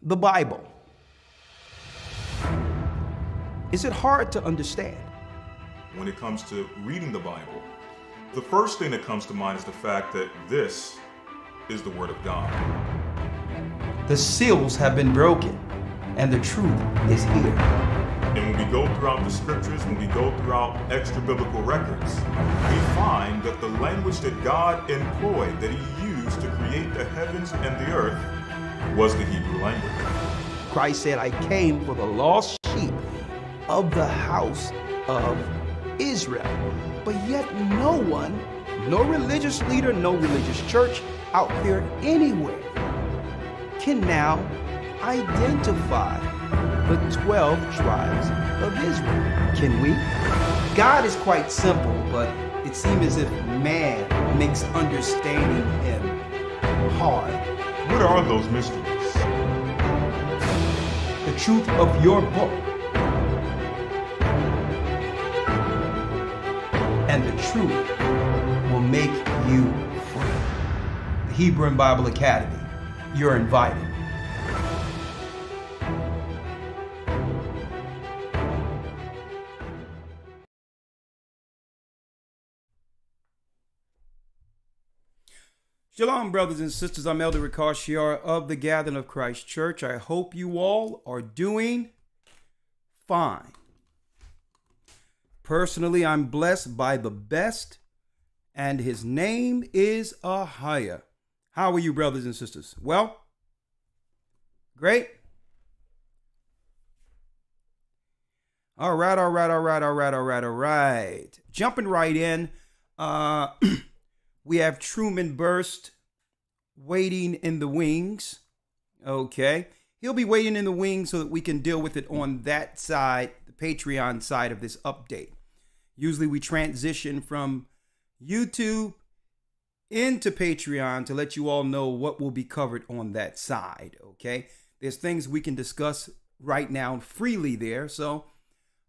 the Bible. Is it hard to understand? When it comes to reading the Bible, the first thing that comes to mind is the fact that this is the Word of God. The seals have been broken, and the truth is here. And when we go throughout the scriptures, when we go throughout extra biblical records, we find that the language that God employed, that He used to create the heavens and the earth, was the Hebrew language. Christ said, I came for the lost sheep of the house of Israel. But yet no one, no religious leader, no religious church out there anywhere can now identify the 12 tribes of Israel. Can we? God is quite simple, but it seems as if man makes understanding Him hard. What are those mysteries? The truth of your book and the truth will make you free. The Hebrew and Bible Academy, you're invited. Shalom, brothers and sisters. I'm Elder Ricard of the Gathering of Christ Church. I hope you all are doing fine. Personally, I'm blessed by the best, and his name is Ahia. How are you, brothers and sisters? Well, great. All right. Jumping right in. We have Truman Burst waiting in the wings. Okay. He'll be waiting in the wings so that we can deal with it on that side, the Patreon side of this update. Usually we transition from YouTube into Patreon to let you all know what will be covered on that side. Okay. There's things we can discuss right now freely there. So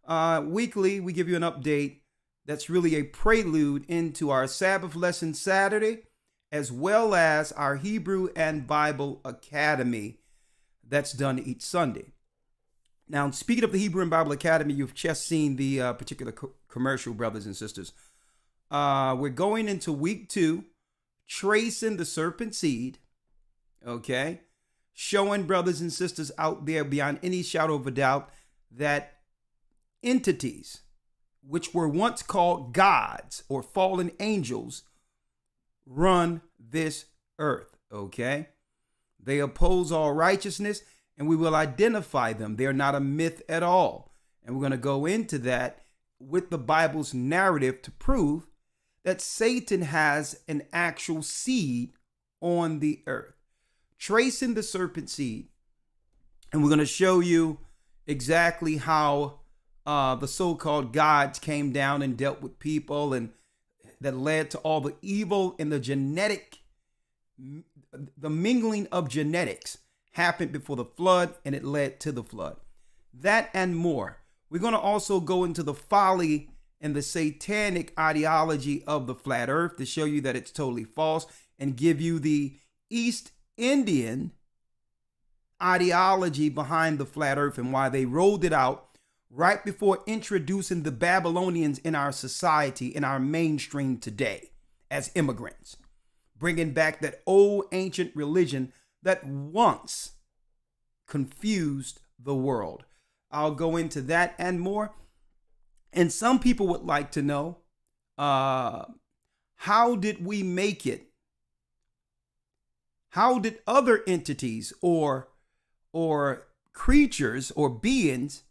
weekly, we give you an update. That's really a prelude into our Sabbath lesson Saturday, as well as our Hebrew and Bible Academy that's done each Sunday. Now, speaking of the Hebrew and Bible Academy, you've just seen the particular commercial, brothers and sisters. We're going into week 2, tracing the serpent seed, okay? Showing brothers and sisters out there beyond any shadow of a doubt that entities, which were once called gods or fallen angels, run this earth, okay? They oppose all righteousness, and we will identify them. They're not a myth at all. And we're going to go into that with the Bible's narrative to prove that Satan has an actual seed on the earth. Tracing the serpent seed. And we're going to show you exactly how the so-called gods came down and dealt with people, and that led to all the evil in the mingling of genetics happened before the flood, and it led to the flood. That and more. We're going to also go into the folly and the satanic ideology of the flat earth to show you that it's totally false, and give you the East Indian ideology behind the flat earth and why they rolled it out right before introducing the Babylonians in our society, in our mainstream today as immigrants, bringing back that old ancient religion that once confused the world. I'll go into that and more. And some people would like to know, how did we make it? How did other entities or creatures or beings,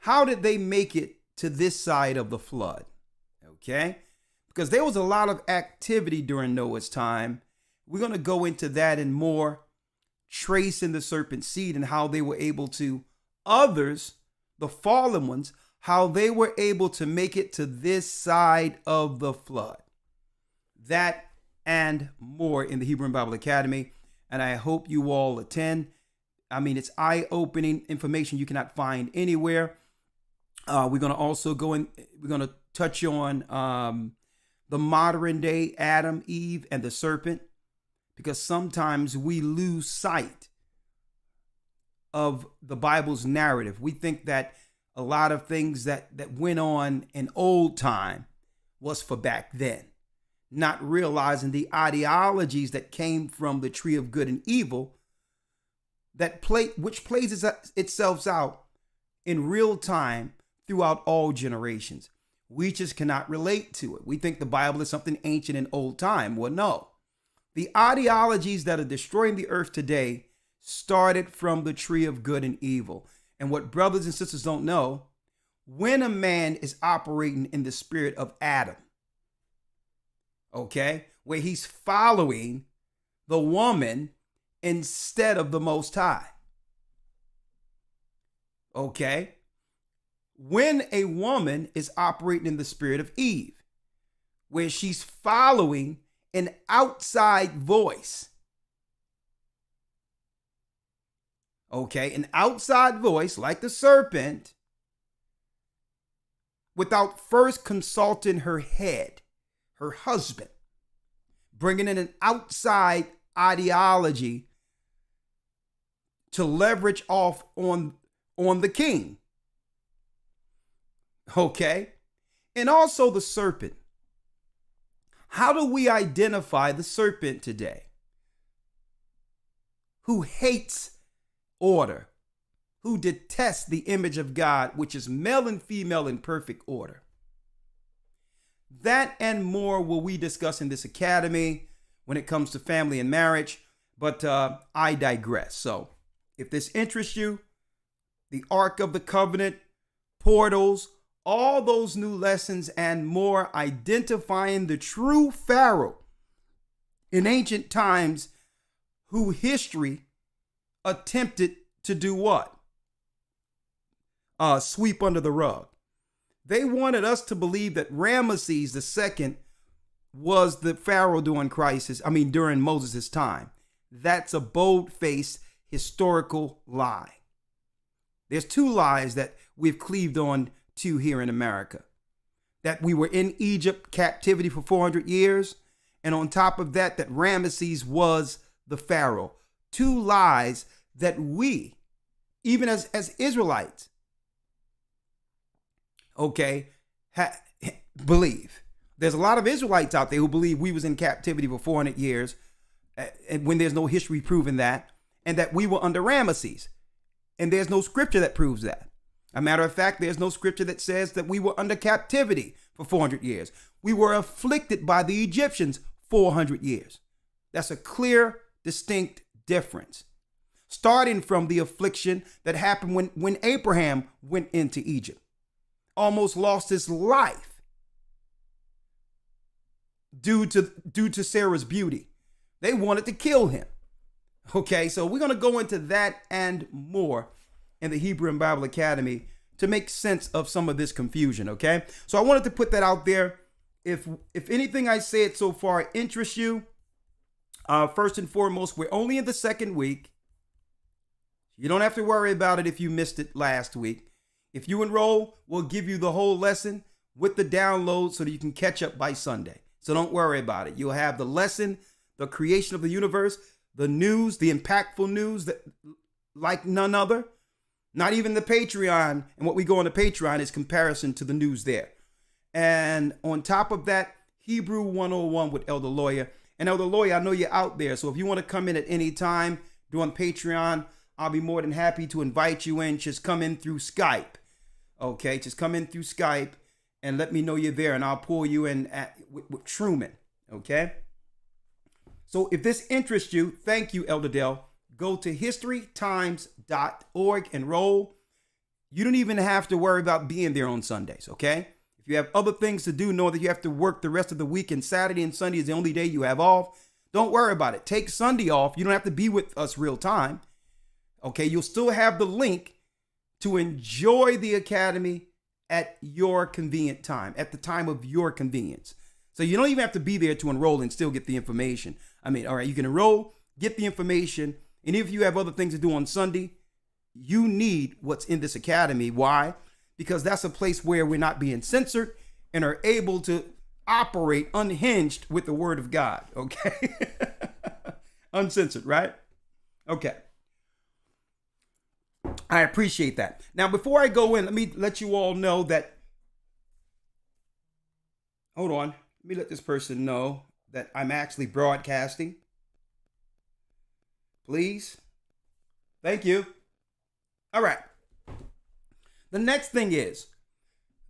how did they make it to this side of the flood? Okay? Because there was a lot of activity during Noah's time. We're going to go into that and more, tracing the serpent seed and how they were able to, others, the fallen ones, how they were able to make it to this side of the flood. That and more in the Hebrew and Bible Academy. And I hope you all attend. I mean, it's eye-opening information you cannot find anywhere. We're going to also we're going to touch on the modern day Adam, Eve, and the serpent, because sometimes we lose sight of the Bible's narrative. We think that a lot of things that went on in old time was for back then, not realizing the ideologies that came from the tree of good and evil which plays itself out in real time throughout all generations. We just cannot relate to it. We think the Bible is something ancient and old time. Well, no. The ideologies that are destroying the earth today started from the tree of good and evil. And what brothers and sisters don't know, when a man is operating in the spirit of Adam, okay, where he's following the woman instead of the Most High, okay, when a woman is operating in the spirit of Eve, where she's following an outside voice, okay, an outside voice like the serpent, without first consulting her head, her husband, bringing in an outside ideology to leverage off on the king. Okay? And also the serpent. How do we identify the serpent today? Who hates order, who detests the image of God, which is male and female in perfect order. That and more will we discuss in this academy when it comes to family and marriage, but I digress. So if this interests you, the Ark of the Covenant, portals, all those new lessons and more, identifying the true Pharaoh in ancient times, who history attempted to do what? Sweep under the rug. They wanted us to believe that Ramesses II was the Pharaoh during Moses' time. That's a bold-faced historical lie. There's two lies that we've cleaved on to here in America. That we were in Egypt captivity for 400 years, and on top of that, that Ramesses was the Pharaoh. Two lies that we, even as Israelites, okay, believe. There's a lot of Israelites out there who believe we was in captivity for 400 years, and when there's no history proving that, and that we were under Ramesses. And there's no scripture that proves that. A matter of fact, there's no scripture that says that we were under captivity for 400 years. We were afflicted by the Egyptians 400 years. That's a clear, distinct difference. Starting from the affliction that happened when Abraham went into Egypt. Almost lost his life due to Sarah's beauty. They wanted to kill him. Okay, so we're going to go into that and more in the Hebrew and Bible Academy to make sense of some of this confusion, okay? So I wanted to put that out there. If anything I said so far interests you, first and foremost, we're only in the second week. You don't have to worry about it if you missed it last week. If you enroll, we'll give you the whole lesson with the download so that you can catch up by Sunday. So don't worry about it. You'll have the lesson, the creation of the universe, the news, the impactful news that like none other. Not even the Patreon. And what we go on the Patreon is comparison to the news there. And on top of that, Hebrew 101 with Elder Lawyer. And Elder Lawyer, I know you're out there. So if you want to come in at any time during Patreon, I'll be more than happy to invite you in. Just come in through Skype. Okay, just come in through Skype and let me know you're there. And I'll pull you in with Truman. Okay. So if this interests you, thank you, Elder Dell. Go to historytimes.org, enroll. You don't even have to worry about being there on Sundays, okay? If you have other things to do, know that you have to work the rest of the week, and Saturday and Sunday is the only day you have off. Don't worry about it. Take Sunday off. You don't have to be with us real time, okay? You'll still have the link to enjoy the academy at your convenient time, at the time of your convenience. So you don't even have to be there to enroll and still get the information. All right, you can enroll, get the information, and if you have other things to do on Sunday, you need what's in this academy. Why? Because that's a place where we're not being censored and are able to operate unhinged with the word of God, okay? Uncensored, right? Okay. I appreciate that. Now, before I go in, let me let you all know that. Hold on. Let me let this person know that I'm actually broadcasting. Please. Thank you. All right. The next thing is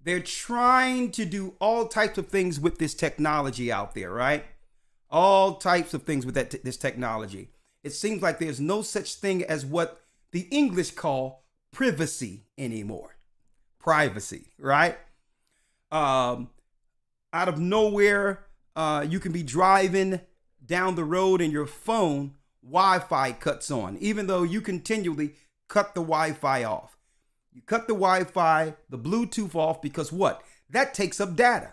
they're trying to do all types of things with this technology out there, right? All types of things with this technology. It seems like there's no such thing as what the English call privacy anymore. Privacy, right? Out of nowhere, you can be driving down the road and your phone Wi-Fi cuts on, even though you continually cut the Wi-Fi off. You cut the Wi-Fi, the Bluetooth off, because what? That takes up data,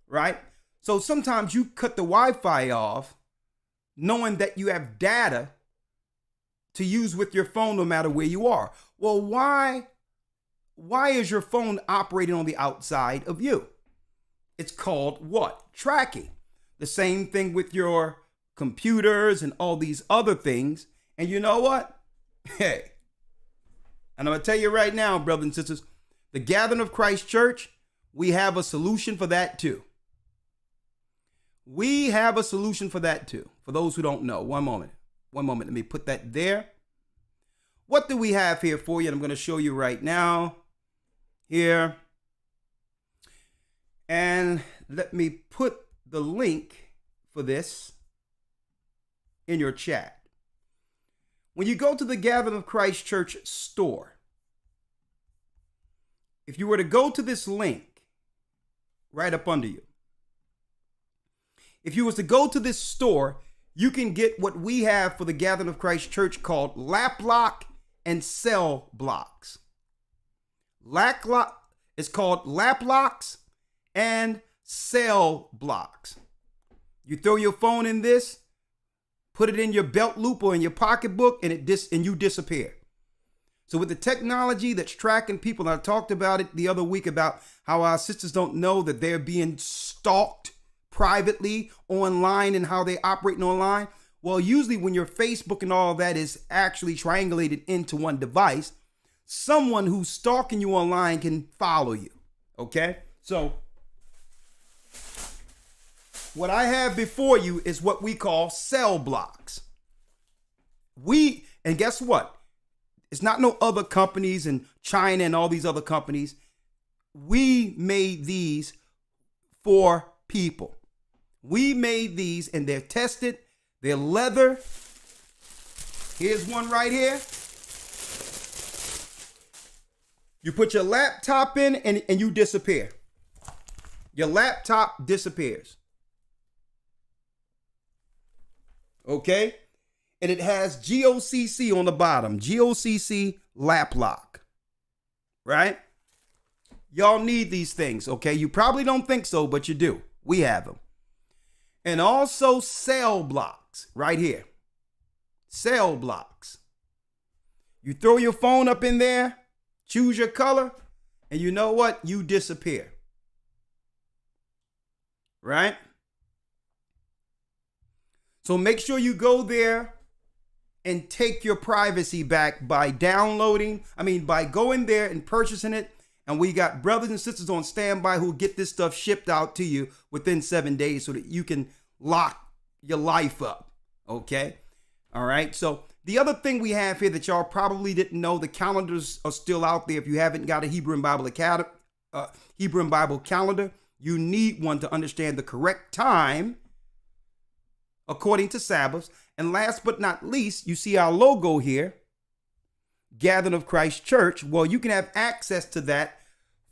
right? So sometimes you cut the Wi-Fi off knowing that you have data to use with your phone no matter where you are. Well, why is your phone operating on the outside of you? It's called what? Tracking. The same thing with your computers and all these other things. And you know what? Hey, and I'm going to tell you right now, brothers and sisters, the Gathering of Christ Church, we have a solution for that too. We have a solution for that too. For those who don't know, one moment. Let me put that there. What do we have here for you? And I'm going to show you right now here. And let me put the link for this in your chat. When you go to the Gathering of Christ Church store, if you were to go to this link right up under you, if you was to go to this store, you can get what we have for the Gathering of Christ Church called lap lock and cell blocks. It's called lap locks and cell blocks. You throw your phone in this, put it in your belt loop or in your pocketbook, and you disappear. So with the technology that's tracking people, and I talked about it the other week about how our sisters don't know that they're being stalked privately online and how they operating online. Well, usually when your Facebook and all that is actually triangulated into one device, someone who's stalking you online can follow you. Okay? So what I have before you is what we call cell blocks. And guess what? It's not no other companies in China and all these other companies. We made these for people. We made these and they're tested. They're leather. Here's one right here. You put your laptop in and you disappear. Your laptop disappears. Okay? And it has GOCC on the bottom. GOCC lap lock. Right? Y'all need these things, okay? You probably don't think so, but you do. We have them. And also cell blocks right here. Cell blocks. You throw your phone up in there, choose your color, and you know what? You disappear. Right? So make sure you go there and take your privacy back by by going there and purchasing it. And we got brothers and sisters on standby who get this stuff shipped out to you within 7 days so that you can lock your life up. Okay? All right. So the other thing we have here that y'all probably didn't know, the calendars are still out there. If you haven't got a Hebrew Bible calendar, you need one to understand the correct time according to Sabbaths. And last but not least, you see our logo here, Gathering of Christ Church. Well, you can have access to that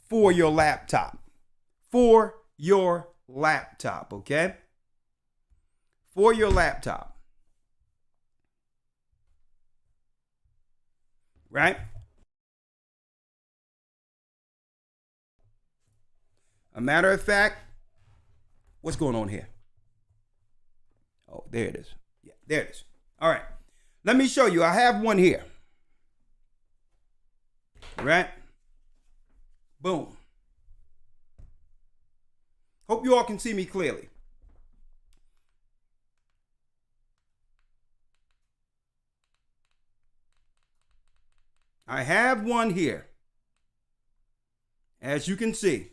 for your laptop. For your laptop, okay? For your laptop. Right? A matter of fact, what's going on here? Oh, there it is. Yeah, there it is. All right. Let me show you. I have one here. Right? Boom. Hope you all can see me clearly. I have one here, as you can see,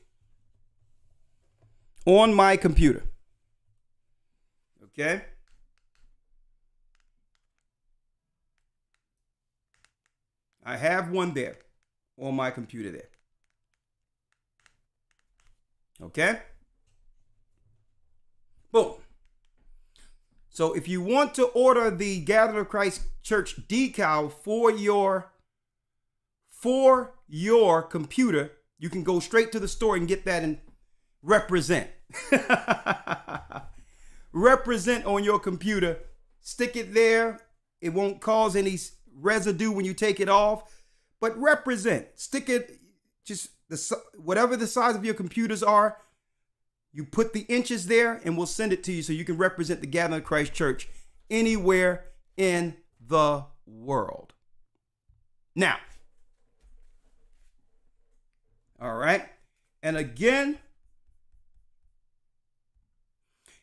on my computer. Okay. I have one there on my computer there. Okay. Boom. So if you want to order the Gathering of Christ Church decal for your computer, you can go straight to the store and get that and represent. Represent on your computer. Stick it there. It won't cause any residue when you take it off. But represent. Stick it, just whatever the size of your computers are, you put the inches there and we'll send it to you so you can represent the Gathering of Christ Church anywhere in the world. Now, all right. And again,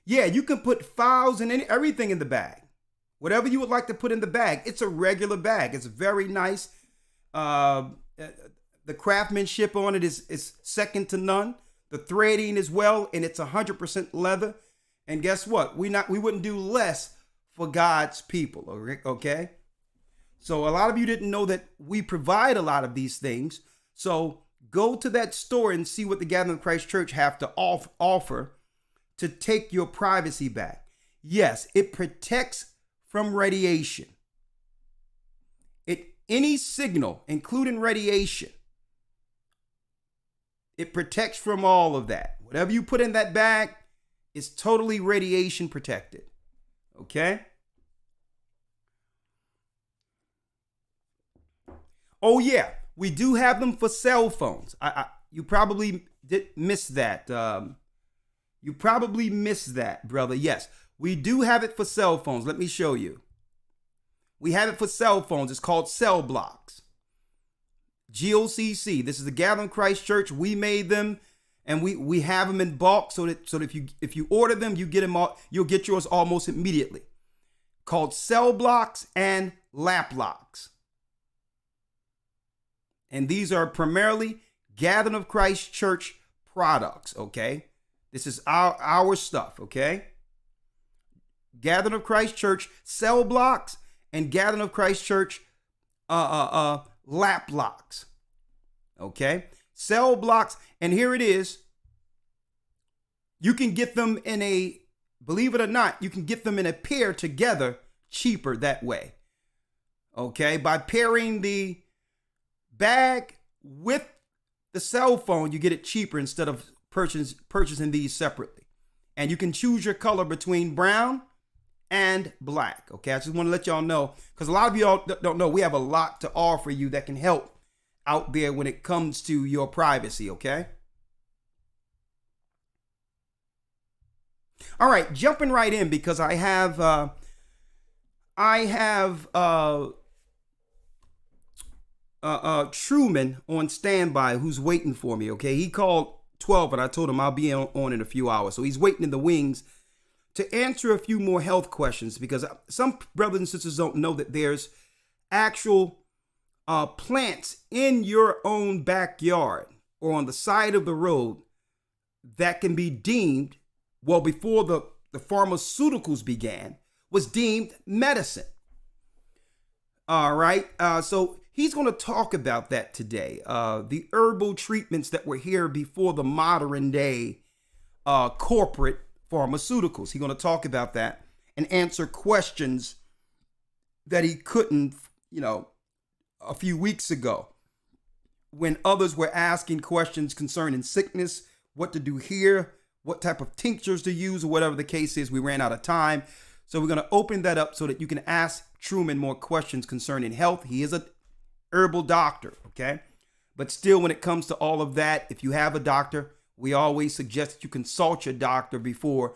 yeah, you can put files and everything in the bag. Whatever you would like to put in the bag. It's a regular bag. It's very nice. The craftsmanship on it is second to none. The threading as well, and it's 100% leather. And guess what? We wouldn't do less for God's people. Okay. So a lot of you didn't know that we provide a lot of these things. So go to that store and see what the Gathering of Christ Church have to offer to take your privacy back. Yes, it protects from radiation. Any signal, including radiation, it protects from all of that. Whatever you put in that bag is totally radiation protected. Okay? Oh yeah, we do have them for cell phones. You probably did miss that. You probably missed that, brother. Yes, we do have it for cell phones. Let me show you. We have it for cell phones. It's called cell blocks. GOCC. This is the Gathering of Christ Church. We made them, and we have them in bulk so that if you order them, you get them all. You'll get yours almost immediately. Called cell blocks and lap locks. And these are primarily Gathering of Christ Church products. Okay, this is our stuff. Okay, Gathering of Christ Church cell blocks and Gathering of Christ Church lap locks. Okay, cell blocks, and here it is. You can get them in a, believe it or not, you can get them in a pair together cheaper that way. Okay, by pairing the bag with the cell phone, you get it cheaper instead of purchasing these separately. And you can choose your color between brown and black. Okay, I just want to let y'all know, because a lot of y'all don't know, we have a lot to offer you that can help out there when it comes to your privacy. Okay. All right, jumping right in, because I have Truman on standby who's waiting for me. Okay, he called 12 and I told him I'll be on in a few hours, so he's waiting in the wings to answer a few more health questions, because some brothers and sisters don't know that there's actual plants in your own backyard or on the side of the road that can be deemed, well, before the pharmaceuticals began, was deemed medicine. All right. So he's going to talk about that today. The herbal treatments that were here before the modern day corporate pharmaceuticals. He's going to talk about that and answer questions that he couldn't, a few weeks ago when others were asking questions concerning sickness, what to do here, what type of tinctures to use, or whatever the case is. We ran out of time. So we're going to open that up so that you can ask Truman more questions concerning health. He is a herbal doctor, okay? But still, when it comes to all of that, if you have a doctor, we always suggest that you consult your doctor before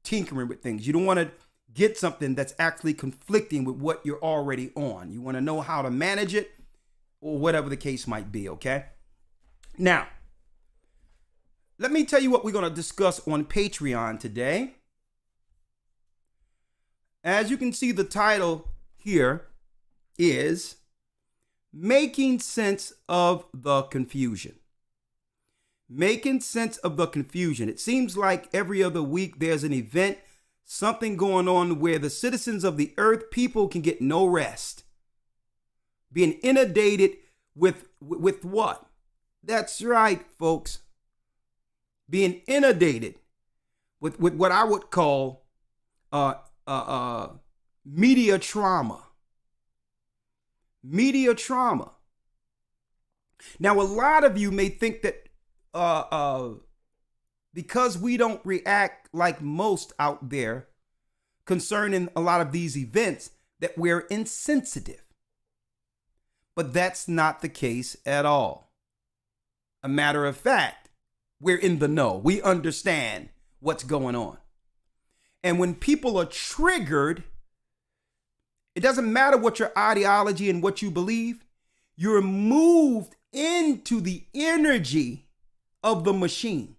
tinkering with things. You don't want to get something that's actually conflicting with what you're already on. You want to know how to manage it, or whatever the case might be, okay? Now, let me tell you what we're going to discuss on Patreon today. As you can see, the title here is making sense of the confusion. Making sense of the confusion. It seems like every other week there's an event, something going on where the citizens of the earth, people can get no rest. Being inundated with what? That's right, folks. Being inundated with what I would call media trauma. Media trauma. Now, a lot of you may think that because we don't react like most out there concerning a lot of these events, that we're insensitive. But that's not the case at all. A matter of fact, we're in the know. We understand what's going on. And when people are triggered, it doesn't matter what your ideology and what you believe, you're moved into the energy of the machine.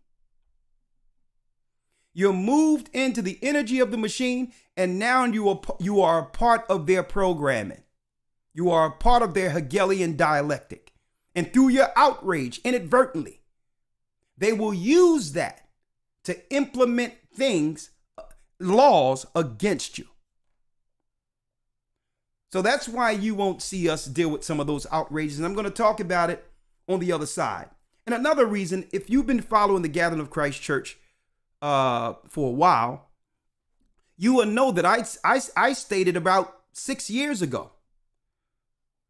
You're moved into the energy of the machine, and now you are a part of their programming. You are a part of their Hegelian dialectic. And through your outrage, inadvertently, they will use that to implement laws against you. So that's why you won't see us deal with some of those outrages. And I'm going to talk about it on the other side. And another reason, if you've been following the Gathering of Christ Church for a while, you will know that I stated about 6 years ago,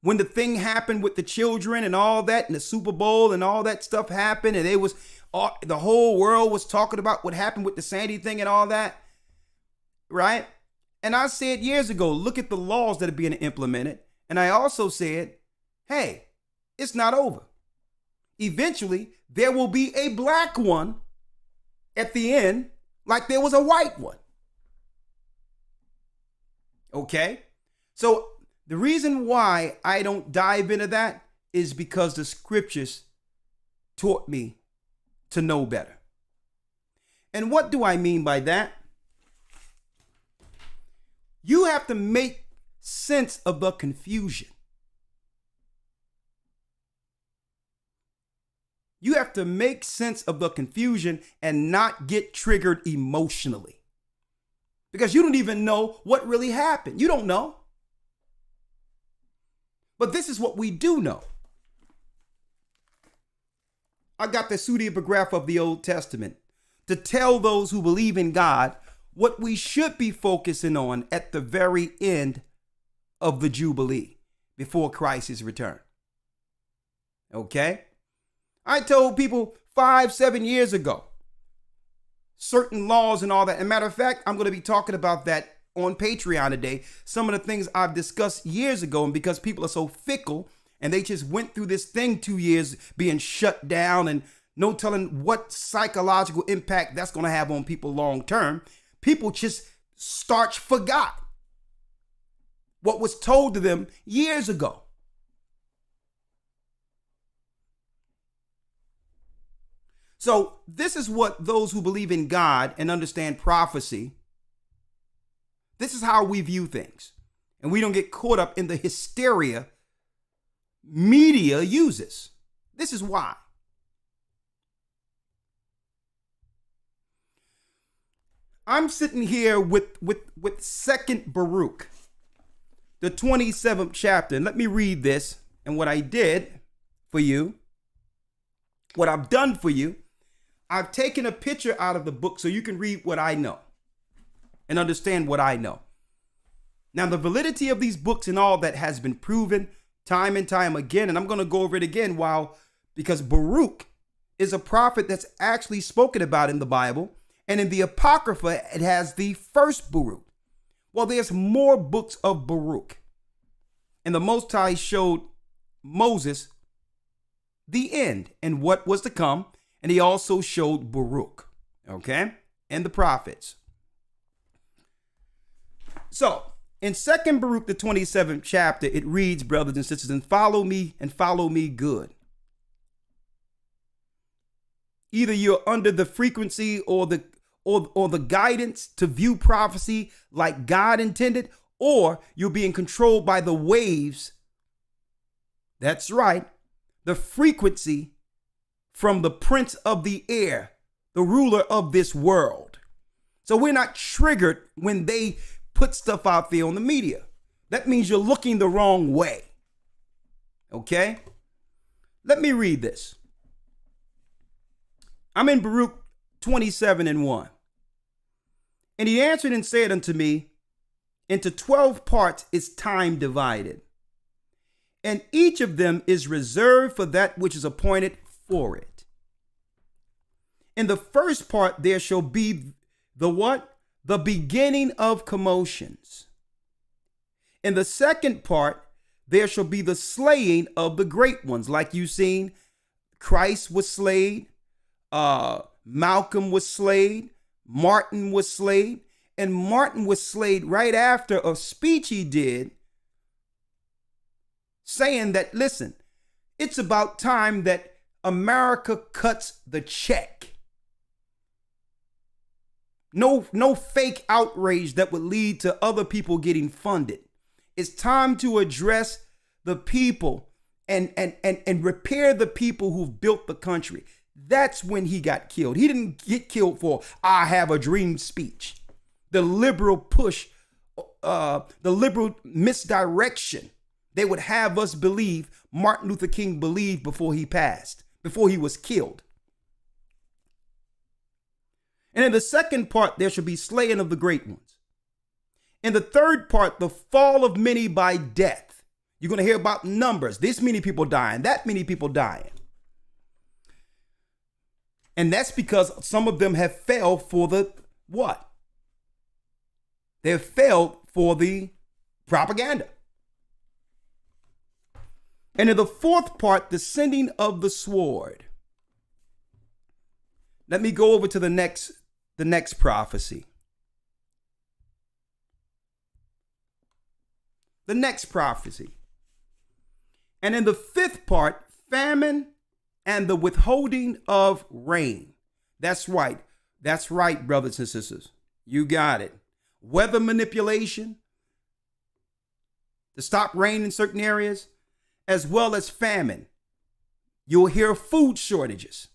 when the thing happened with the children and all that, and the Super Bowl and all that stuff happened, and the whole world was talking about what happened with the Sandy thing and all that, right? And I said years ago, look at the laws that are being implemented. And I also said, hey, it's not over. Eventually, there will be a black one at the end, like there was a white one. Okay? So the reason why I don't dive into that is because the scriptures taught me to know better. And what do I mean by that? You have to make sense of the confusion. You have to make sense of the confusion and not get triggered emotionally. Because you don't even know what really happened. You don't know. But this is what we do know. I got the pseudepigraph of the Old Testament to tell those who believe in God what we should be focusing on at the very end of the Jubilee before Christ's return. Okay? I told people 5-7 years ago, certain laws and all that. As a matter of fact, I'm going to be talking about that on Patreon today. Some of the things I've discussed years ago, and because people are so fickle and they just went through this thing 2 years being shut down and no telling what psychological impact that's going to have on people long term. People just forgot what was told to them years ago. So this is what those who believe in God and understand prophecy, this is how we view things. And we don't get caught up in the hysteria media uses. This is why. I'm sitting here with 2nd Baruch, the 27th chapter. And let me read this. And what I did for you, what I've done for you, I've taken a picture out of the book so you can read what I know and understand what I know. Now, the validity of these books and all that has been proven time and time again. And I'm going to go over it again because Baruch is a prophet that's actually spoken about in the Bible. And in the Apocrypha, it has the 1st Baruch. Well, there's more books of Baruch. And the Most High showed Moses the end and what was to come. And he also showed Baruch, okay, and the prophets. So in 2nd Baruch, the 27th chapter, it reads, brothers and sisters, and follow me good. Either you're under the frequency or the guidance to view prophecy like God intended, or you're being controlled by the waves That's right. The frequency from the prince of the air, the ruler of this world. So we're not triggered when they put stuff out there on the media. That means you're looking the wrong way. Okay? Let me read this. I'm in Baruch 27:1. And he answered and said unto me, into 12 parts is time divided, and each of them is reserved for that which is appointed for it. In the first part there shall be the what? The beginning of commotions. In the second part there shall be the slaying of the great ones. Like you've seen, Christ was slain, Malcolm was slain, Martin was slain, and Martin was slain right after a speech he did saying that, listen, it's about time that America cuts the check. No fake outrage that would lead to other people getting funded. It's time to address the people and repair the people who've built the country. That's when he got killed. He didn't get killed for "I have a dream" speech. The liberal push, the liberal misdirection they would have us believe Martin Luther King believed before he passed, before he was killed. And in the second part, there shall be slaying of the great ones. In the third part, the fall of many by death. You're going to hear about numbers. This many people dying, that many people dying. And that's because some of them have fell for the what? They have failed for the propaganda. And in the fourth part, the sending of the sword. Let me go over to the next prophecy. The next prophecy. And in the fifth part, famine and the withholding of rain. That's right. That's right, brothers and sisters. You got it. Weather manipulation to stop rain in certain areas, as well as famine. You'll hear food shortages.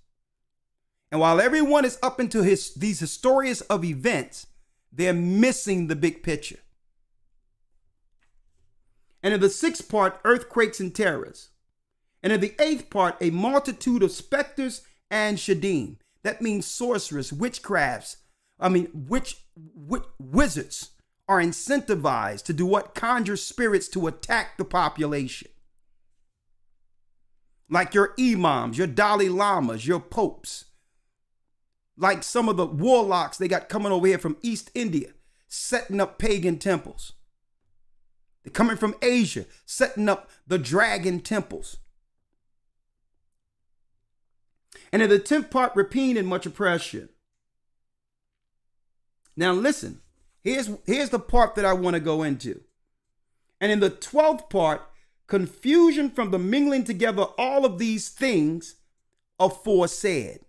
And while everyone is up into these historians of events, they're missing the big picture. And in the sixth part, earthquakes and terrors. And in the eighth part, a multitude of specters and shadim. That means sorcerers, witchcrafts. Wizards are incentivized to do what? Conjure spirits to attack the population. Like your imams, your Dalai Lamas, your popes. Like some of the warlocks they got coming over here from East India, setting up pagan temples. They're coming from Asia, setting up the dragon temples. And in the 10th part, rapine and much oppression. Now listen, here's the part that I want to go into. And in the 12th part, confusion from the mingling together all of these things aforesaid.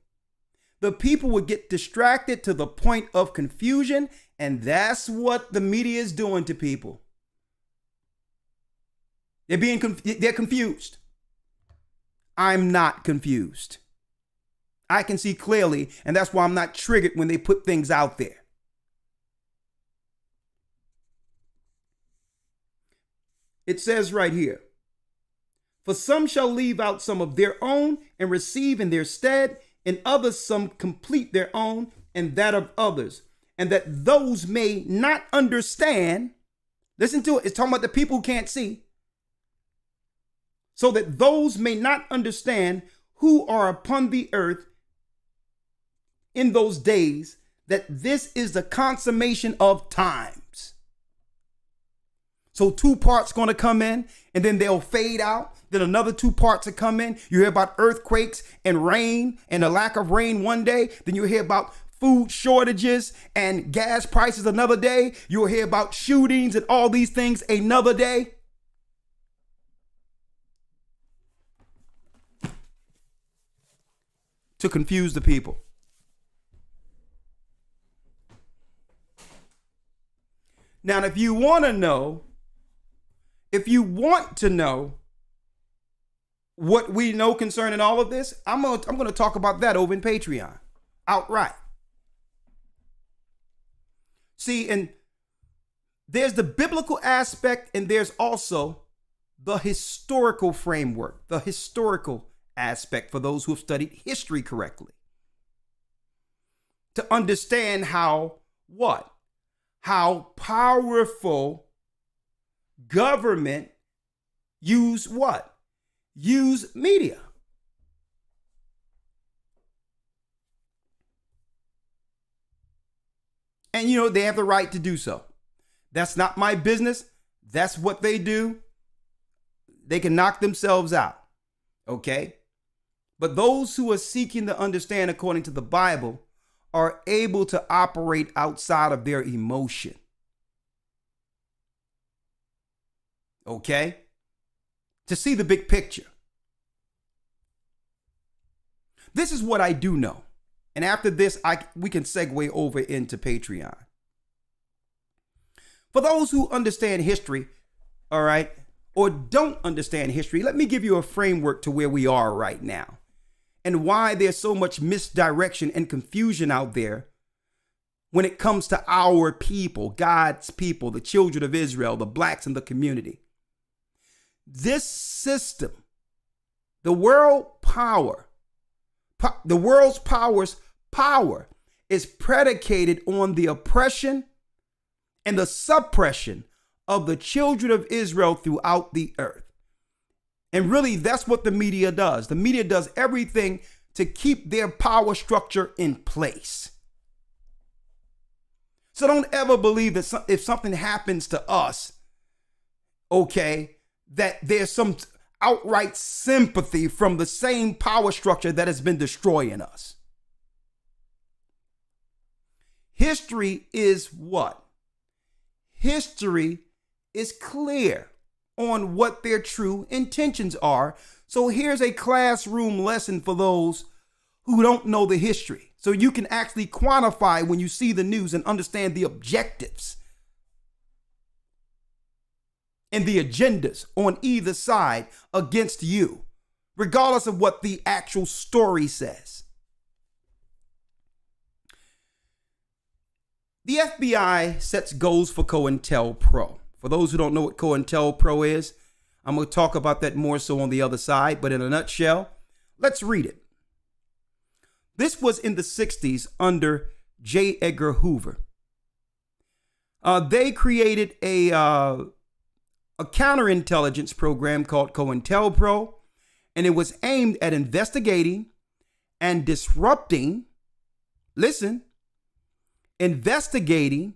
The people would get distracted to the point of confusion, and that's what the media is doing to people. They're confused. I'm not confused. I can see clearly, and that's why I'm not triggered when they put things out there. It says right here, for some shall leave out some of their own and receive in their stead, and others some complete their own and that of others, and that those may not understand. Listen to it. It's talking about the people who can't see. So that those may not understand who are upon the earth in those days, that this is the consummation of times. So 2 parts going to come in, and then they'll fade out. Then another 2 parts will come in. You hear about earthquakes and rain and the lack of rain one day. Then you hear about food shortages and gas prices another day. You'll hear about shootings and all these things another day. To confuse the people. Now, if you want to know what we know concerning all of this, I'm going to talk about that over in Patreon outright. See, and there's the biblical aspect, and there's also the historical framework, the historical aspect for those who have studied history correctly. To understand how powerful government use media. And they have the right to do so. That's not my business. That's what they do. They can knock themselves out. Okay? But those who are seeking to understand according to the Bible are able to operate outside of their emotion. Okay? To see the big picture. This is what I do know. And after this, we can segue over into Patreon. For those who understand history, all right, or don't understand history, let me give you a framework to where we are right now and why there's so much misdirection and confusion out there when it comes to our people, God's people, the children of Israel, the blacks in the community. This system, the world's power is predicated on the oppression and the suppression of the children of Israel throughout the earth. And really, that's what the media does. The media does everything to keep their power structure in place. So don't ever believe that if something happens to us, okay, that there's some outright sympathy from the same power structure that has been destroying us. History is what? History is clear on what their true intentions are. So here's a classroom lesson for those who don't know the history. So you can actually quantify when you see the news and understand the objectives and the agendas on either side against you, regardless of what the actual story says. The FBI sets goals for COINTELPRO. For those who don't know what COINTELPRO is, I'm going to talk about that more so on the other side, but in a nutshell, let's read it. This was in the 60s under J. Edgar Hoover. They created a counterintelligence program called COINTELPRO, and it was aimed at investigating and disrupting, investigating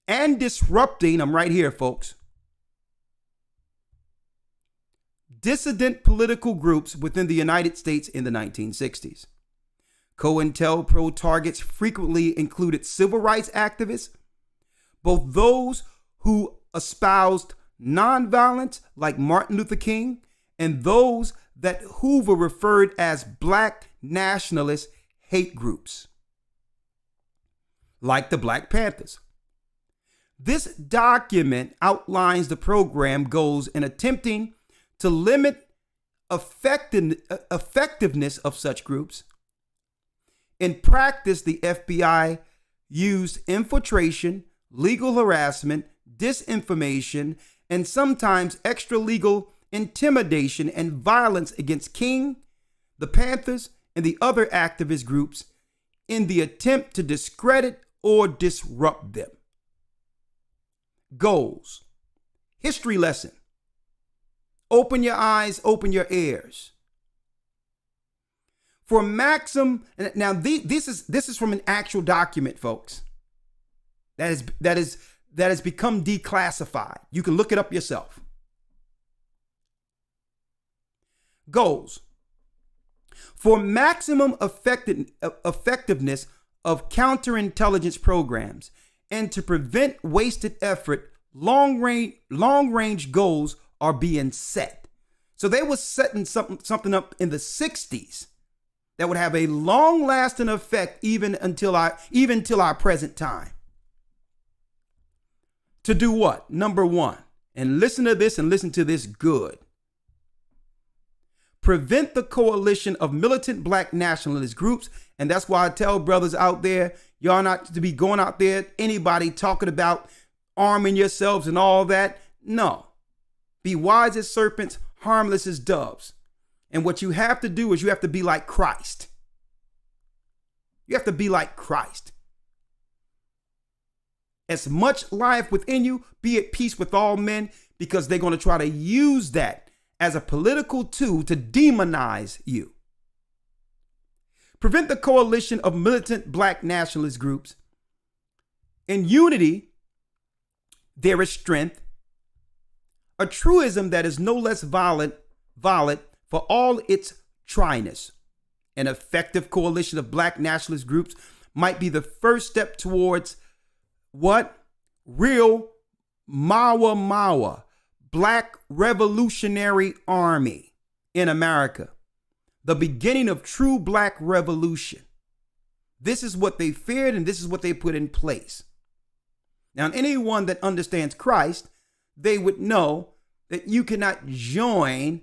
and disrupting, I'm right here, folks, dissident political groups within the United States in the 1960s. COINTELPRO targets frequently included civil rights activists, both those who espoused nonviolence like Martin Luther King and those that Hoover referred as black nationalist hate groups, like the Black Panthers. This document outlines the program goals in attempting to limit effectiveness of such groups. In practice, the FBI used infiltration, legal harassment, disinformation, and sometimes extra-legal intimidation and violence against King, the Panthers, and the other activist groups in the attempt to discredit or disrupt them. Goals. History lesson. Open your eyes, open your ears. For maximum, now this is from an actual document, folks. That has become declassified. You can look it up yourself. Goals. For maximum effectiveness of counterintelligence programs and to prevent wasted effort, long-range goals are being set. So they were setting something up in the 60s that would have a long-lasting effect even till our present time. To do what? Number one, And listen to this and listen to this good. Prevent the coalition of militant black nationalist groups. And that's why I tell brothers out there, y'all not to be going out there, anybody talking about arming yourselves and all that. No. Be wise as serpents, harmless as doves. And what you have to do is you have to be like Christ. You have to be like Christ. As much life within you, be at peace with all men, because they're going to try to use that as a political tool to demonize you. Prevent the coalition of militant black nationalist groups. In unity, there is strength. A truism that is no less valid for all its tryness. An effective coalition of black nationalist groups might be the first step towards what? Real Mawa, Black Revolutionary Army in America. The beginning of true black revolution. This is what they feared and this is what they put in place. Now, anyone that understands Christ, they would know that you cannot join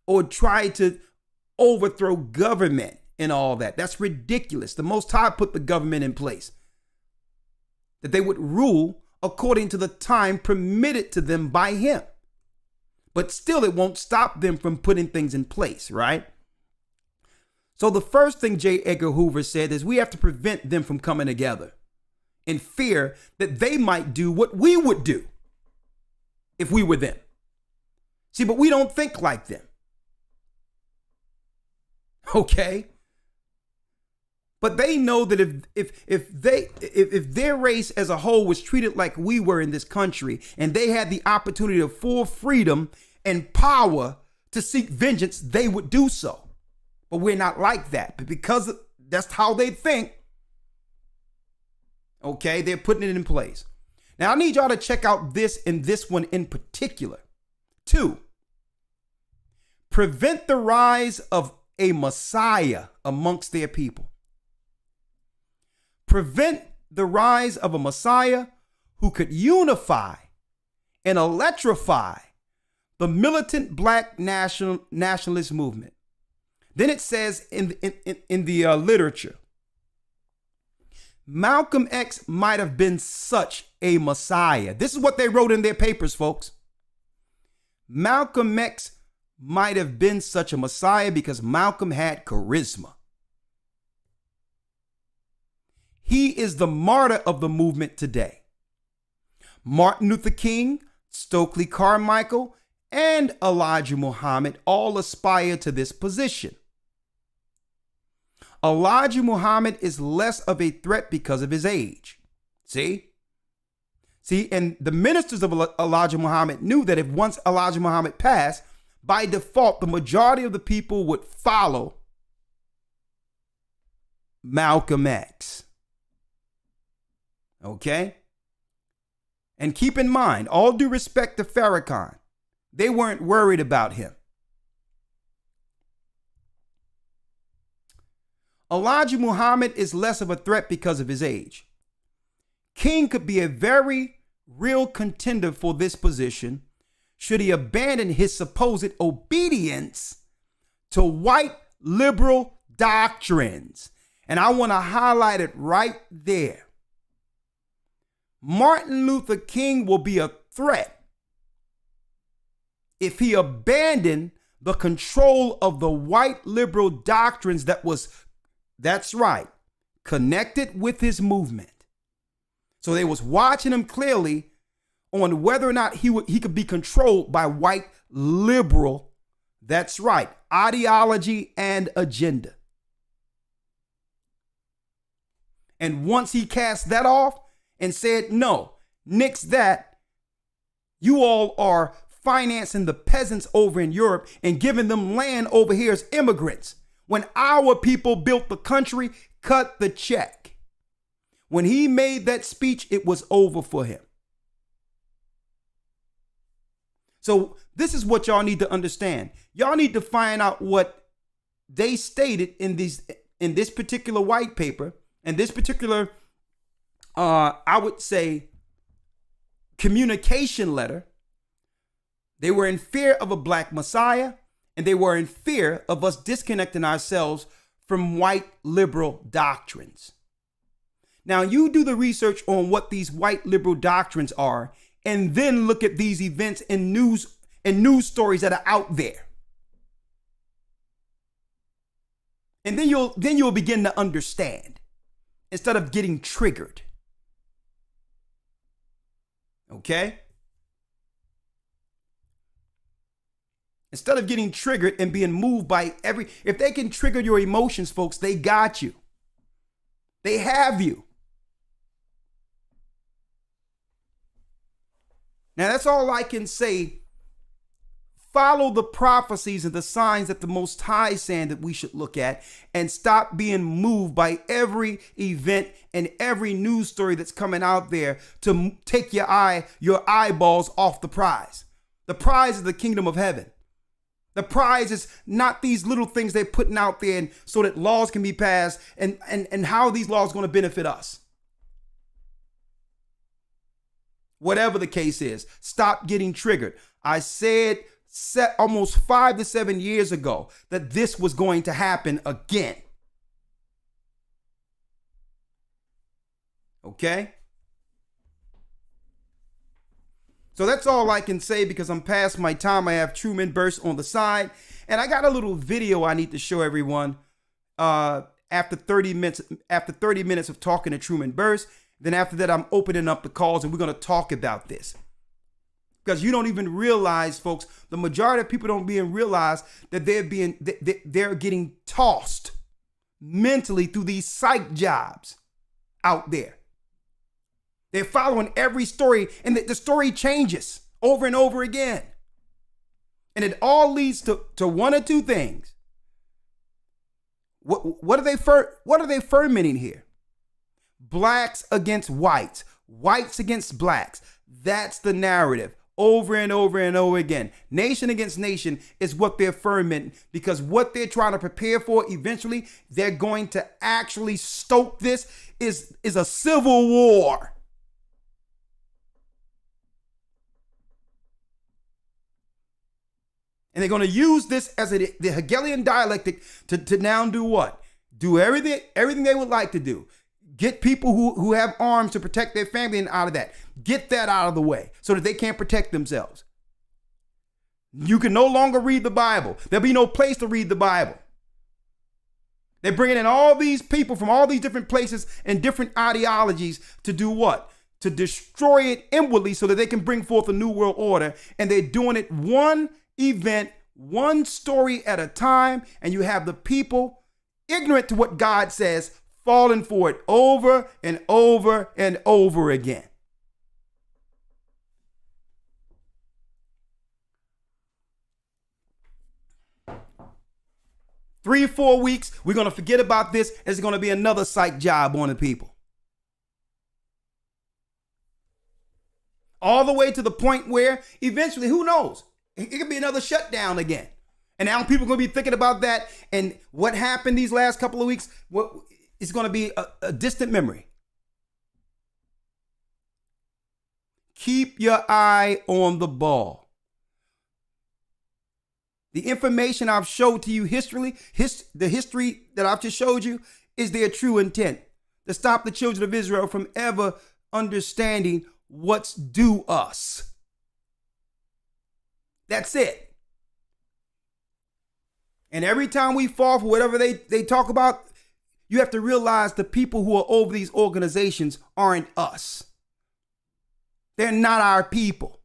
or try to overthrow government and all that. That's ridiculous. The Most High put the government in place, that they would rule according to the time permitted to them by him. But still, it won't stop them from putting things in place, right? So the first thing J. Edgar Hoover said is we have to prevent them from coming together in fear that they might do what we would do if we were them. See, but we don't think like them. Okay? But they know that if their race as a whole was treated like we were in this country, and they had the opportunity of full freedom and power to seek vengeance, they would do so. But we're not like that. But because that's how they think, okay, they're putting it in place. Now I need y'all to check out this and this one in particular. 2, prevent the rise of a Messiah amongst their people. Prevent the rise of a Messiah who could unify and electrify the militant black nationalist movement. Then it says in the literature, Malcolm X might have been such a Messiah. This is what they wrote in their papers, folks. Malcolm X might have been such a Messiah because Malcolm had charisma. He is the martyr of the movement today. Martin Luther King, Stokely Carmichael, and Elijah Muhammad all aspire to this position. Elijah Muhammad is less of a threat because of his age. See, and the ministers of Elijah Muhammad knew that if once Elijah Muhammad passed, by default, the majority of the people would follow Malcolm X. Okay? And keep in mind, all due respect to Farrakhan, they weren't worried about him. Elijah Muhammad is less of a threat because of his age. King could be a very real contender for this position should he abandon his supposed obedience to white liberal doctrines. And I want to highlight it right there. Martin Luther King will be a threat if he abandoned the control of the white liberal doctrines that's right, connected with his movement. So they was watching him clearly on whether or not he could be controlled by white liberal, that's right, ideology and agenda. And once he cast that off and said, no, nix that, you all are financing the peasants over in Europe and giving them land over here as immigrants. When our people built the country, cut the check. When he made that speech, it was over for him. So this is what y'all need to understand. Y'all need to find out what they stated in this particular white paper and this particular, I would say, communication letter They were in fear of a black Messiah, and they were in fear of us disconnecting ourselves from white liberal doctrines. Now, you do the research on what these white liberal doctrines are, and then look at these events and news stories that are out there. And then you'll begin to understand instead of getting triggered. Okay? Instead of getting triggered and being moved by if they can trigger your emotions, folks, they got you. They have you. Now, that's all I can say. Follow the prophecies and the signs that the Most High is saying that we should look at, and stop being moved by every event and every news story that's coming out there to take your eyeballs off the prize. The prize is the kingdom of heaven. The prize is not these little things they're putting out there and so that laws can be passed and how these laws are going to benefit us. Whatever the case is, stop getting triggered. I said almost 5 to 7 years ago that this was going to happen again. Okay? So that's all I can say because I'm past my time. I have Truman Burst on the side, and I got a little video I need to show everyone after 30 minutes of talking to Truman Burst. Then after that, I'm opening up the calls and we're going to talk about this. Because you don't even realize, folks, the majority of people don't even realize that they're getting tossed mentally through these psych jobs out there. They're following every story, and the story changes over and over again. And it all leads to one or two things. What are they fermenting here? Blacks against whites, whites against blacks. That's the narrative over and over and over again. Nation against nation is what they're fermenting, because what they're trying to prepare for eventually, they're going to actually stoke this is a civil war. And they're going to use this as the Hegelian dialectic to now do what? Do everything they would like to do. Get people who have arms to protect their family and out of that. Get that out of the way so that they can't protect themselves. You can no longer read the Bible. There'll be no place to read the Bible. They're bringing in all these people from all these different places and different ideologies to do what? To destroy it inwardly so that they can bring forth a new world order. And they're doing it one event, one story at a time. And you have the people ignorant to what God says, falling for it over and over and over again. Three or 4 weeks, we're going to forget about this. It's going to be another psych job on the people. All the way to the point where eventually, who knows? It could be another shutdown again. And now people are going to be thinking about that. And what happened these last couple of weeks, it's going to be a distant memory. Keep your eye on the ball. The information I've showed to you the history that I've just showed you is their true intent, to stop the children of Israel from ever understanding what's due us. That's it. And every time we fall for whatever they talk about, you have to realize the people who are over these organizations aren't us. They're not our people.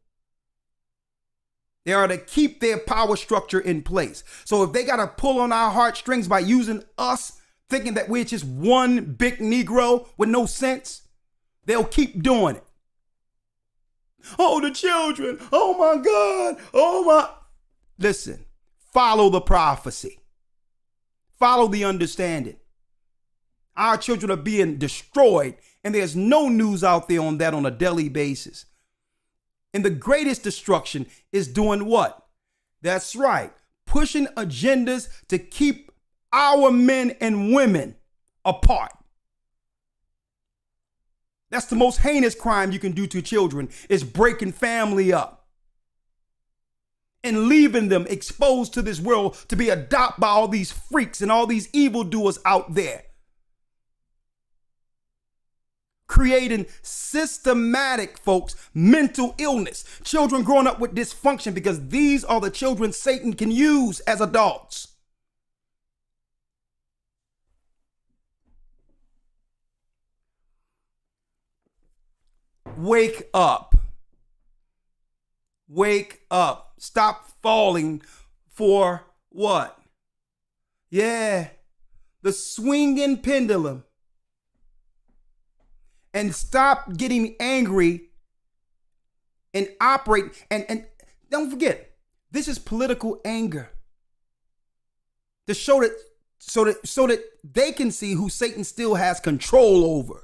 They are to keep their power structure in place. So if they got to pull on our heartstrings by using us, thinking that we're just one big Negro with no sense, they'll keep doing it. Oh, the children. Oh, my God. Oh, my. Listen, follow the prophecy. Follow the understanding. Our children are being destroyed, and there's no news out there on that on a daily basis. And the greatest destruction is doing what? That's right. Pushing agendas to keep our men and women apart. That's the most heinous crime you can do to children, is breaking family up. and leaving them exposed to this world to be adopted by all these freaks and all these evildoers out there. Creating systematic, folks, mental illness. Children growing up with dysfunction because these are the children Satan can use as adults. Wake up. Wake up. Stop falling for what? Yeah, the swinging pendulum. And stop getting angry and operate. And don't forget, this is political anger. To show that so that they can see who Satan still has control over.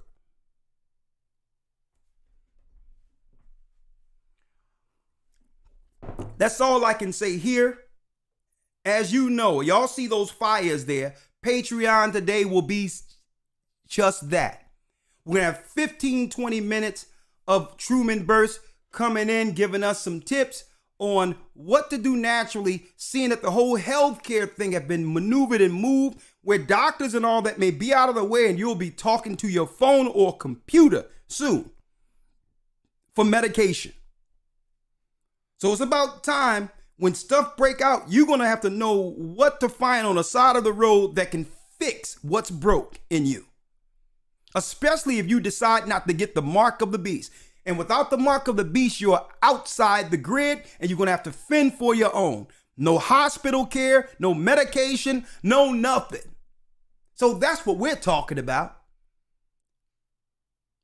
That's all I can say here. As you know, y'all see those fires there. Patreon today will be just that. We're going to have 15, 20 minutes of Truman Burst coming in, giving us some tips on what to do naturally, seeing that the whole healthcare thing have been maneuvered and moved, where doctors and all that may be out of the way, and you'll be talking to your phone or computer soon for medication. So it's about time when stuff break out, you're going to have to know what to find on the side of the road that can fix what's broke in you. Especially if you decide not to get the mark of the beast. And without the mark of the beast, you're outside the grid and you're going to have to fend for your own. No hospital care, no medication, no nothing. So that's what we're talking about.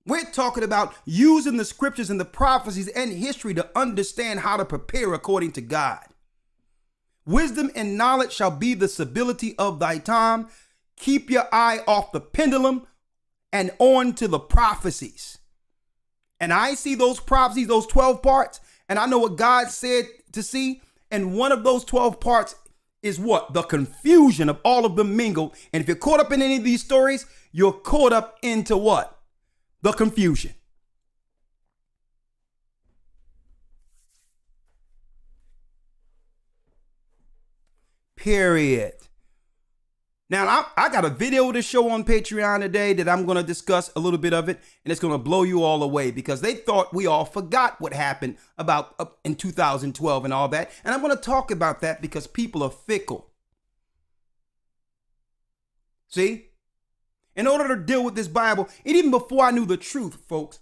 We're talking about using the scriptures and the prophecies and history to understand how to prepare according to God. Wisdom and knowledge shall be the stability of thy time. Keep your eye off the pendulum and on to the prophecies. And I see those prophecies, those 12 parts, and I know what God said to see. And one of those 12 parts is what? The confusion of all of them mingled. And if you're caught up in any of these stories, you're caught up into what? The confusion. Period. Now, I got a video to show on Patreon today that I'm going to discuss a little bit of it, and it's going to blow you all away because they thought we all forgot what happened about in 2012 and all that. And I'm going to talk about that because people are fickle. See? In order to deal with this Bible, and even before I knew the truth, folks,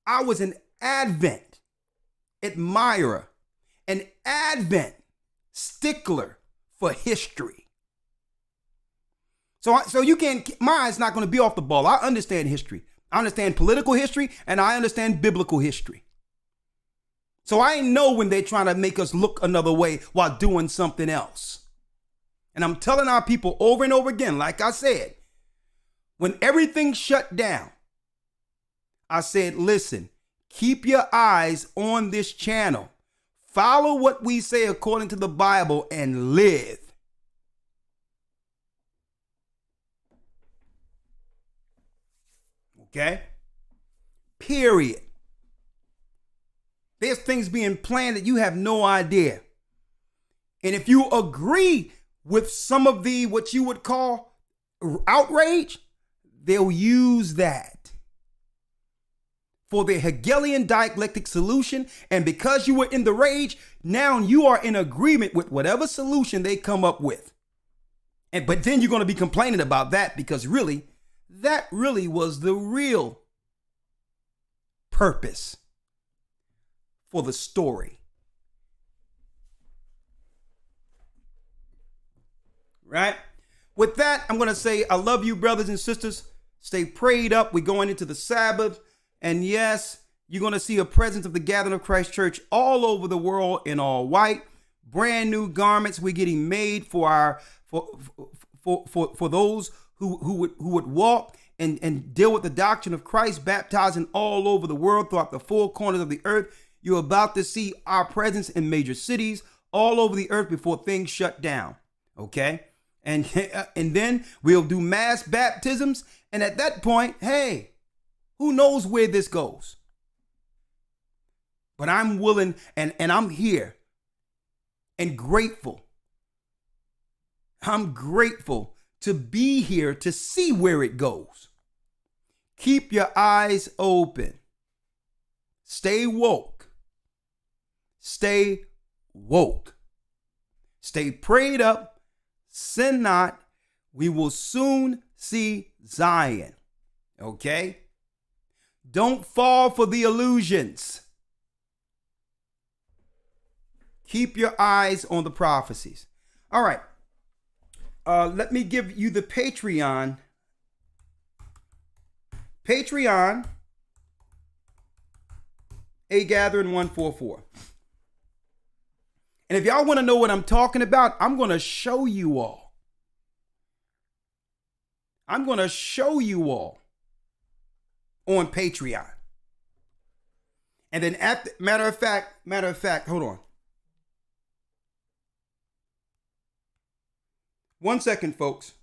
I was an Advent admirer, an Advent stickler for history. So you can't, my eye's not going to be off the ball. I understand history. I understand political history and I understand biblical history. So I know when they're trying to make us look another way while doing something else. And I'm telling our people over and over again, like I said, when everything shut down, I said, listen, keep your eyes on this channel. Follow what we say according to the Bible and live. Okay? Period. There's things being planned that you have no idea. And if you agree with some of the, what you would call outrage, they'll use that for their Hegelian dialectic solution. And because you were in the rage, now you are in agreement with whatever solution they come up with. But then you're going to be complaining about that because really, that really was the real purpose for the story. Right? With that, I'm going to say I love you, brothers and sisters. Stay prayed up. We're going into the Sabbath. And yes, you're going to see a presence of the Gathering of Christ Church all over the world in all white. Brand new garments we're getting made for our for those who would walk and deal with the doctrine of Christ, baptizing all over the world throughout the four corners of the earth. You're about to see our presence in major cities all over the earth before things shut down. Okay? And then we'll do mass baptisms. And at that point, hey, who knows where this goes? But I'm willing and I'm here and grateful. I'm grateful to be here to see where it goes. Keep your eyes open. Stay woke. Stay woke. Stay prayed up. Sin not. We will soon see Zion. Okay? Don't fall for the illusions. Keep your eyes on the prophecies. All right. Let me give you the Patreon. Patreon, A Gathering 144. And if y'all want to know what I'm talking about, I'm going to show you all. I'm going to show you all on Patreon. And then matter of fact, hold on. 1 second, folks.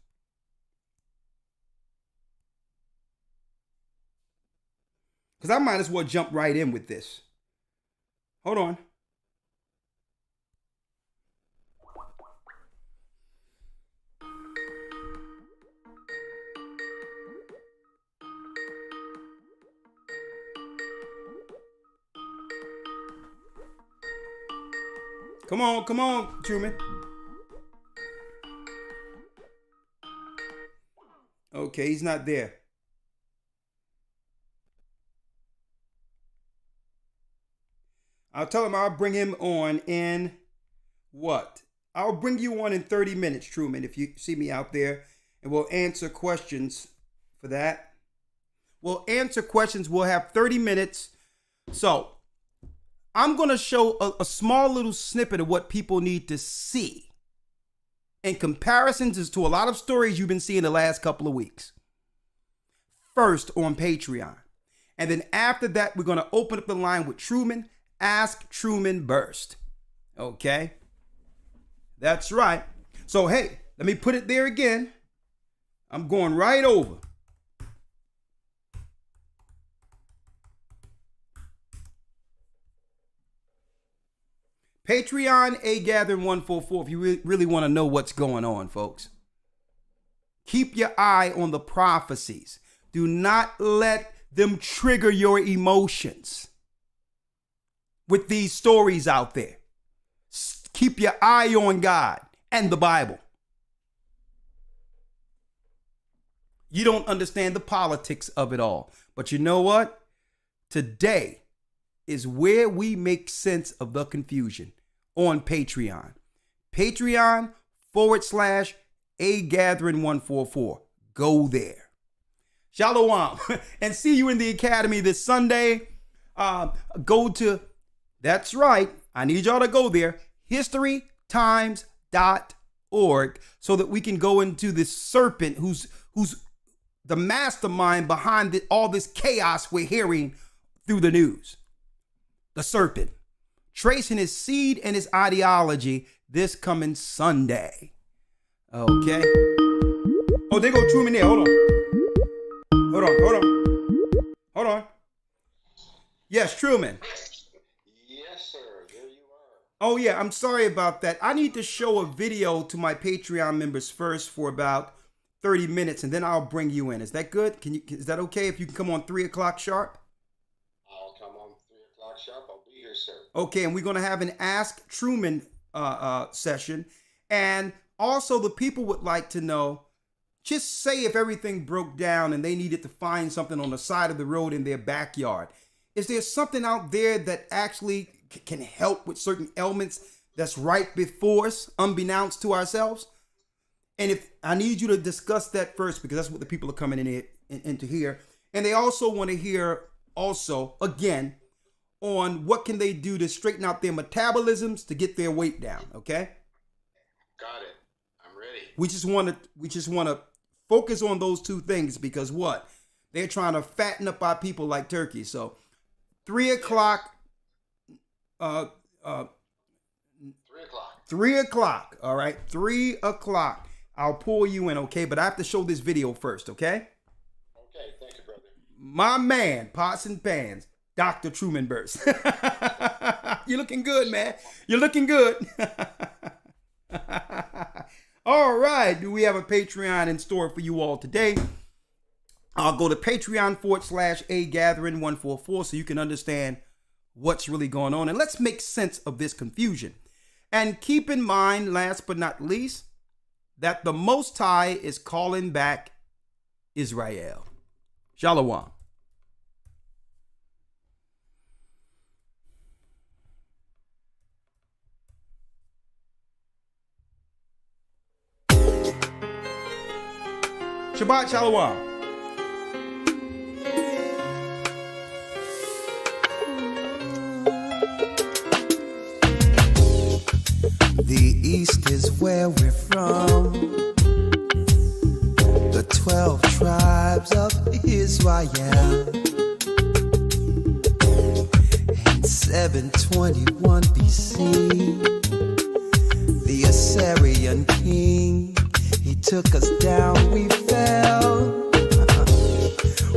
Because I might as well jump right in with this. Hold on. Come on, Truman. Okay, he's not there. I'll tell him I'll bring him on in what? I'll bring you on in 30 minutes, Truman, if you see me out there. And we'll answer questions for that. We'll answer questions. We'll have 30 minutes. So I'm going to show a small little snippet of what people need to see in comparisons to a lot of stories you've been seeing the last couple of weeks. First on Patreon. And then after that, we're going to open up the line with Truman. Ask Truman Burst. Okay? That's right. So, hey, let me put it there again. I'm going right over. Patreon, A Gathering 144, if you really want to know what's going on, folks. Keep your eye on the prophecies. Do not let them trigger your emotions with these stories out there. Keep your eye on God and the Bible. You don't understand the politics of it all. But you know what? Today is where we make sense of the confusion on Patreon. Patreon.com/A Gathering 144. Go there. Shalom. And see you in the academy this Sunday. Go to, that's right, I need y'all to go there, historytimes.org, so that we can go into this serpent who's the mastermind behind all this chaos we're hearing through the news. The serpent. Tracing his seed and his ideology this coming Sunday. Okay. Oh, there go Truman there. Hold on. Yes, Truman. Yes, sir. There you are. Oh, yeah. I'm sorry about that. I need to show a video to my Patreon members first for about 30 minutes, and then I'll bring you in. Is that good? Is that okay if you can come on 3 o'clock sharp? I'll come on 3 o'clock sharp. I'll be here, sir. Okay, and we're going to have an Ask Truman session. And also the people would like to know, just say if everything broke down and they needed to find something on the side of the road in their backyard. Is there something out there that actually can help with certain ailments that's right before us, unbeknownst to ourselves? And if I need you to discuss that first, because that's what the people are coming in to hear. And they also want to hear again, on what can they do to straighten out their metabolisms to get their weight down. Okay. Got it. I'm ready. We just want to focus on those two things, because what? They're trying to fatten up our people like turkey. So 3 o'clock, 3 o'clock. 3 o'clock. All right. 3 o'clock. I'll pull you in. Okay. But I have to show this video first. Okay. Okay. Thank you, brother. My man, Pots and Pans, Dr. Truman Burst. You're looking good, man. You're looking good. All right. Do we have a Patreon in store for you all today? I'll go to Patreon.com/agathering144 so you can understand what's really going on. And let's make sense of this confusion. And keep in mind, last but not least, that the Most High is calling back Israel. Shalom. Shabbat Shalom. The East is where we're from. The 12 tribes of Israel. In 721 BC, the Assyrian king, he took us down, we fell.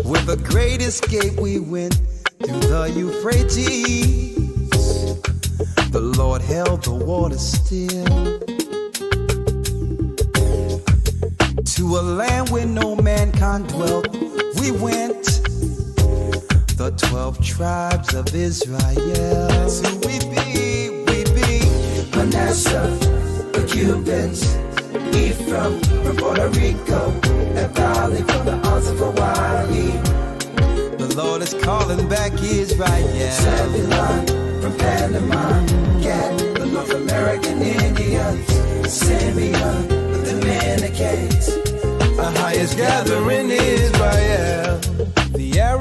With the great escape we went through the Euphrates. The Lord held the water still. To a land where no mankind dwelt, we went. The 12 tribes of Israel. That's who we be, Manasseh, the Cubans, Ephraim from Puerto Rico, and Valley from the Isles of Hawaii. The Lord is calling back Israel. Zebulon from Panama, Gad, the North American Indians, Simeon, the Dominicans. The highest gathering is Israel.